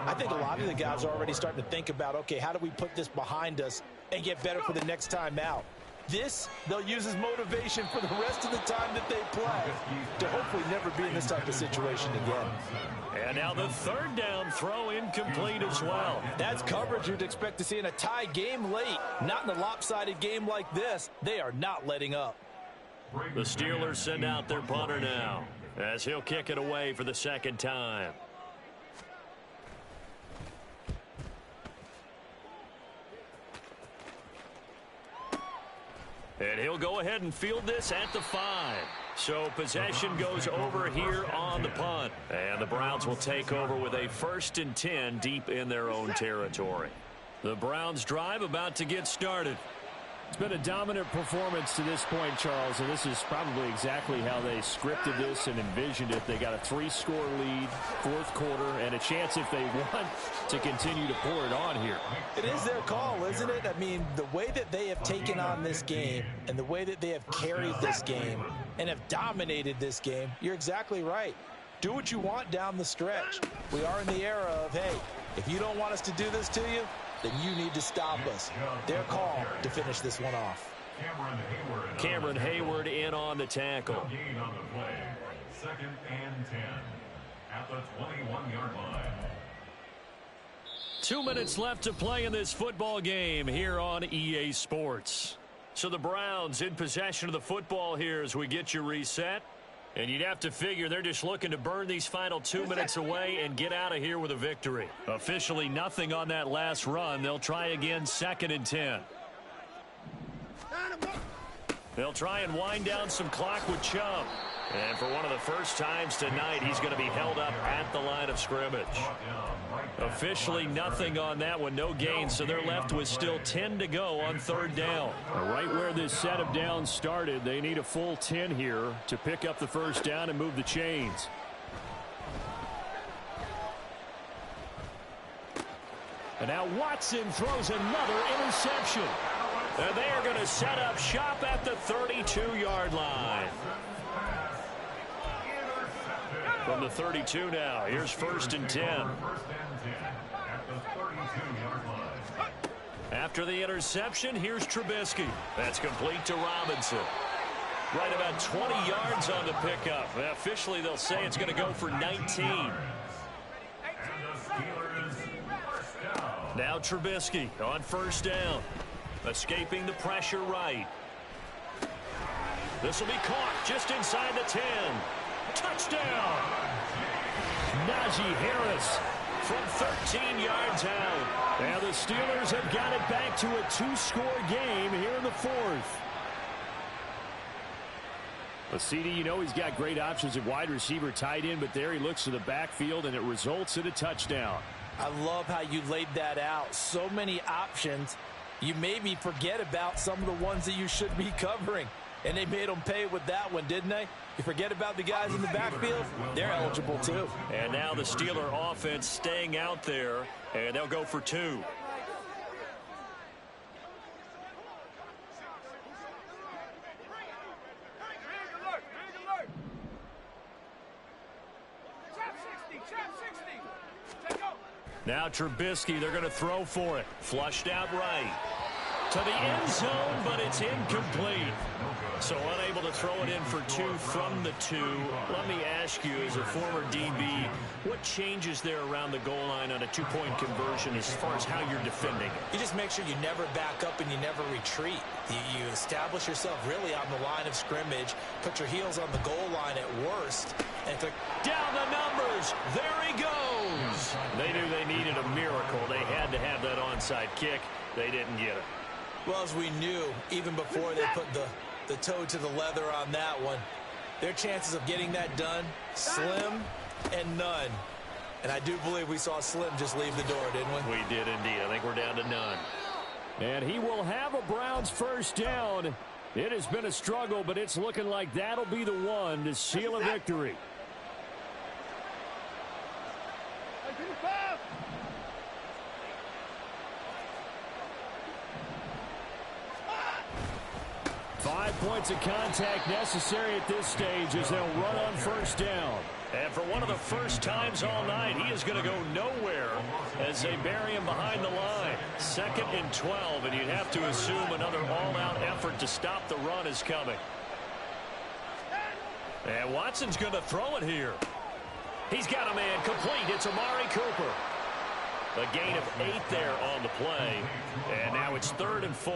I think a lot of the guys are already starting to think about, okay, how do we put this behind us and get better for the next time out? This, they'll use as motivation for the rest of the time that they play to hopefully never be in this type of situation again. And now the third down throw incomplete as well. That's coverage you'd expect to see in a tie game late. Not in a lopsided game like this. They are not letting up. The Steelers send out their punter now as he'll kick it away for the second time. And he'll go ahead and field this at the 5. So possession goes over here on the punt. And the Browns will take over with a 1st and 10 deep in their own territory. The Browns drive about to get started. It's been a dominant performance to this point, Charles, and this is probably exactly how they scripted this and envisioned it. They got a 3-score lead, fourth quarter, and a chance if they want to continue to pour it on here. It is their call, isn't it? I mean, the way that they have taken on this game and the way that they have carried this game and have dominated this game, you're exactly right. Do what you want down the stretch. We are in the era of, hey, if you don't want us to do this to you, then you need to stop us. Their call to finish this one off. Cameron Hayward in on the tackle. Gain on the play. 2nd and 10 at the 21-yard line. 2 minutes left to play in this football game here on EA Sports. So the Browns in possession of the football here as we get you reset. And you'd have to figure they're just looking to burn these final 2 minutes away and get out of here with a victory. Officially nothing on that last run. They'll try again 2nd and 10. They'll try and wind down some clock with Chubb. And for one of the first times tonight, he's going to be held up at the line of scrimmage. Officially nothing on that one, no gain, so they're left with still 10 to go on 3rd down. Right where this set of downs started, they need a full 10 here to pick up the first down and move the chains. And now Watson throws another interception. And they are going to set up shop at the 32-yard line. From the 32 now, here's 1st and 10. After the interception, here's Trubisky. That's complete to Robinson. Right about 20 yards on the pickup. Officially, they'll say it's going to go for 19. Now Trubisky on 1st down. Escaping the pressure right. This will be caught just inside the 10. Touchdown! Najee Harris from 13 yards out. And the Steelers have got it back to a 2-score game here in the 4th. Well, CD, you know he's got great options at wide receiver, tight end, but there he looks to the backfield, and it results in a touchdown. I love how you laid that out. So many options. You made me forget about some of the ones that you should be covering. And they made them pay with that one, didn't they? You forget about the guys in the backfield, they're eligible too. And now the Steeler offense staying out there, and they'll go for 2. Now Trubisky, they're going to throw for it. Flushed out right. To the end zone, but it's incomplete. So unable to throw it in for 2 from the 2. Let me ask you, as a former DB, what changes there around the goal line on a 2-point conversion as far as how you're defending? You just make sure you never back up and you never retreat. You establish yourself really on the line of scrimmage, put your heels on the goal line at worst. And down the numbers. There he goes. They knew they needed a miracle. They had to have that onside kick. They didn't get it. Well, as we knew, even before they put the toe to the leather on that one, their chances of getting that done, slim and none. And I do believe we saw Slim just leave the door, didn't we? We did indeed. I think we're down to none. And he will have a Browns first down. It has been a struggle, but it's looking like that'll be the one to seal a victory. Five points of contact necessary at this stage as they'll run on first down. And for one of the first times all night, he is going to go nowhere as they bury him behind the line. 2nd and 12, and you'd have to assume another all-out effort to stop the run is coming. And Watson's going to throw it here. He's got a man complete. It's Amari Cooper. A gain of 8 there on the play. And now it's 3rd and 4.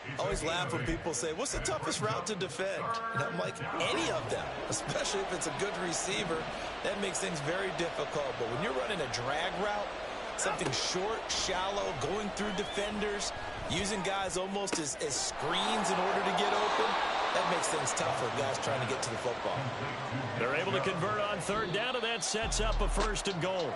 I always laugh when people say, what's the toughest route to defend? And I'm like, any of them, especially if it's a good receiver. That makes things very difficult. But when you're running a drag route, something short, shallow, going through defenders, using guys almost as screens in order to get open, that makes things tough for guys trying to get to the football. They're able to convert on 3rd down, and that sets up a 1st and goal.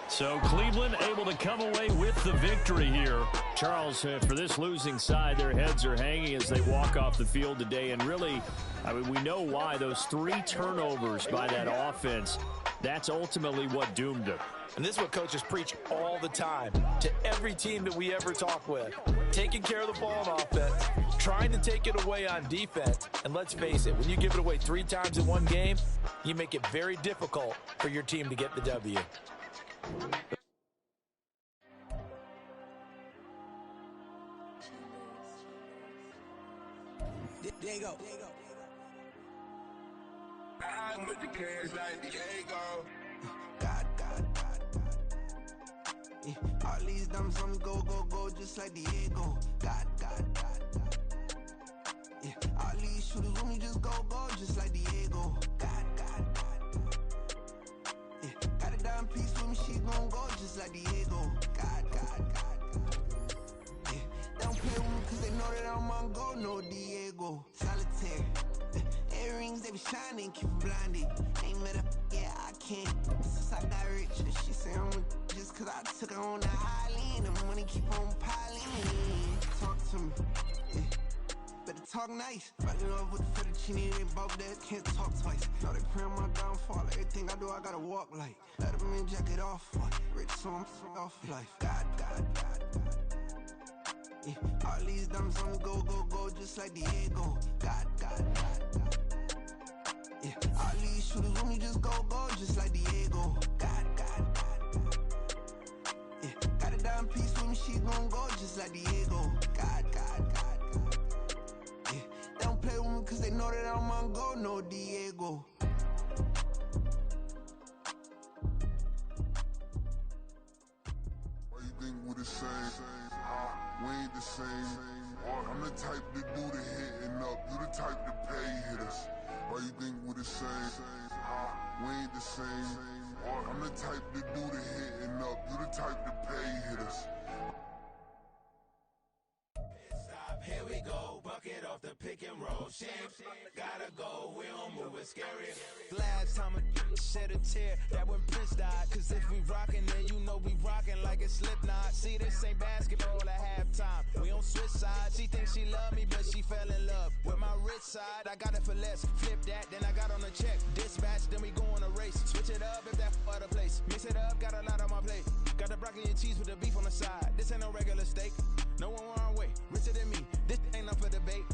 So Cleveland able to come away with the victory here. Charles, for this losing side, their heads are hanging as they walk off the field today. And really, I mean, we know why. Those 3 turnovers by that offense, that's ultimately what doomed them. And this is what coaches preach all the time to every team that we ever talk with. Taking care of the ball on offense, trying to take it away on defense. And let's face it, when you give it away 3 times in one game, you make it very difficult for your team to get the W. There you go. I'm with the cash like Diego. God. Yeah, all these diamonds on me go, just like Diego. God. just like Diego. God. Yeah, got a dime piece with me, she gon' go just like Diego. God. Yeah, they don't play with me cause they know that I'm on go, no Diego. Solitaire. Earrings, they be shining, keep them blinded. Ain't met up, yeah, I can't. Since I got rich, she say I'm just cause I took her on the island. The money keep on piling. Talk to me, yeah. Better talk nice. Fucking up with the fettuccine, they both dead, can't talk twice. Know they pray on my downfall, everything I do, I gotta walk like. Let them in, jacket off, rich, so I'm off life. God. Yeah, all these diamonds on the go, just like Diego. God. Yeah, all these shooters with me just go, just like Diego. God. Yeah, got a dime piece with me, she gon' go just like Diego. God. Yeah, they don't play with me cause they know that I'm on go, no Diego. Why you think we the same? We ain't the same. I'm the type to do the hitting up, you the type to pay hitters. Why you think we the same? We ain't the same. I'm the type to do the hitting up, you the type to pay hitters. Here we go, bucket off the pick and roll. Shit, gotta go, we don't move it scary. Last time a shed a tear, that when Prince died. Cause if we rockin', then you know we rockin' like a Slipknot. See, this ain't basketball at halftime. We on switch sides. She thinks she love me, but she fell in love with my rich side. I got it for less. Flip that, then I got on a check. Dispatch, then we go on a race. Switch it up if that other place. Mix it up, got a lot on my plate. Got the broccoli and cheese with the beef on the side. This ain't no regular steak. No one wrong way, richer than me. This ain't up for debate.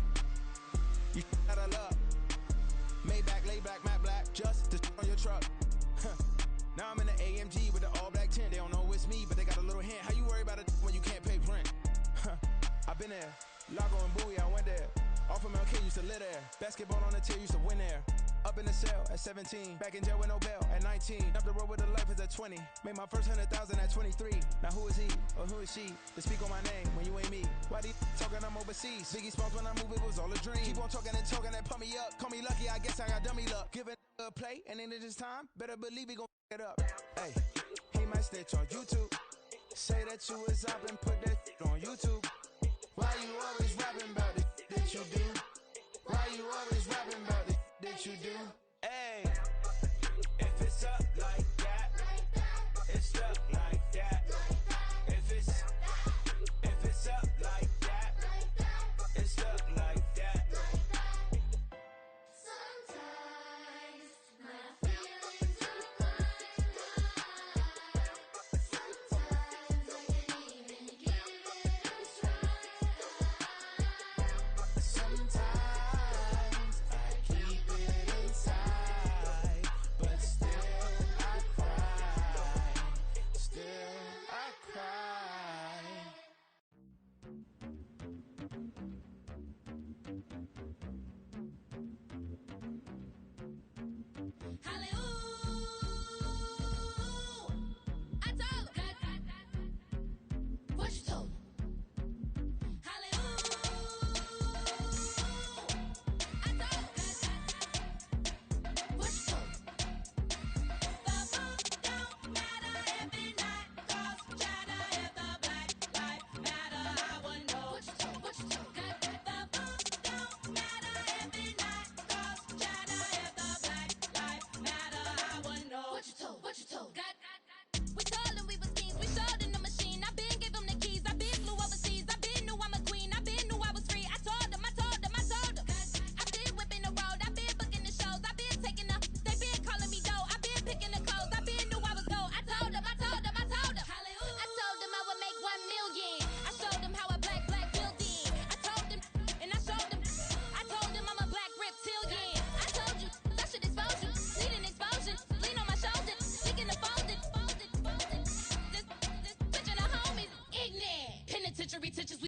You out of luck. Maybach, lay back, matte black, just to on your truck. Now I'm in the AMG with the all black tint. They don't know it's me, but they got a little hint. How you worry about it when you can't pay rent? I've been there. Lago and Bowie, I went there. Off of MLK, used to live there. Basketball on the tier, used to win there. Up in the cell at 17. Back in jail with no bail at 19. Up the road with a life is at 20. Made my first 100,000 at 23. Now who is he or who is she to speak on my name when you ain't me? Why they talking I'm overseas? Biggie Smalls when I move, it was all a dream. Keep on talking and pump me up. Call me lucky, I guess I got dummy luck. Give it a play and then it's time. Better believe he gon' it up. Hey, he might snitch on YouTube. Say that you was up and put that on YouTube. Why you always rapping about it that you do? Why you always rapping about it that you do?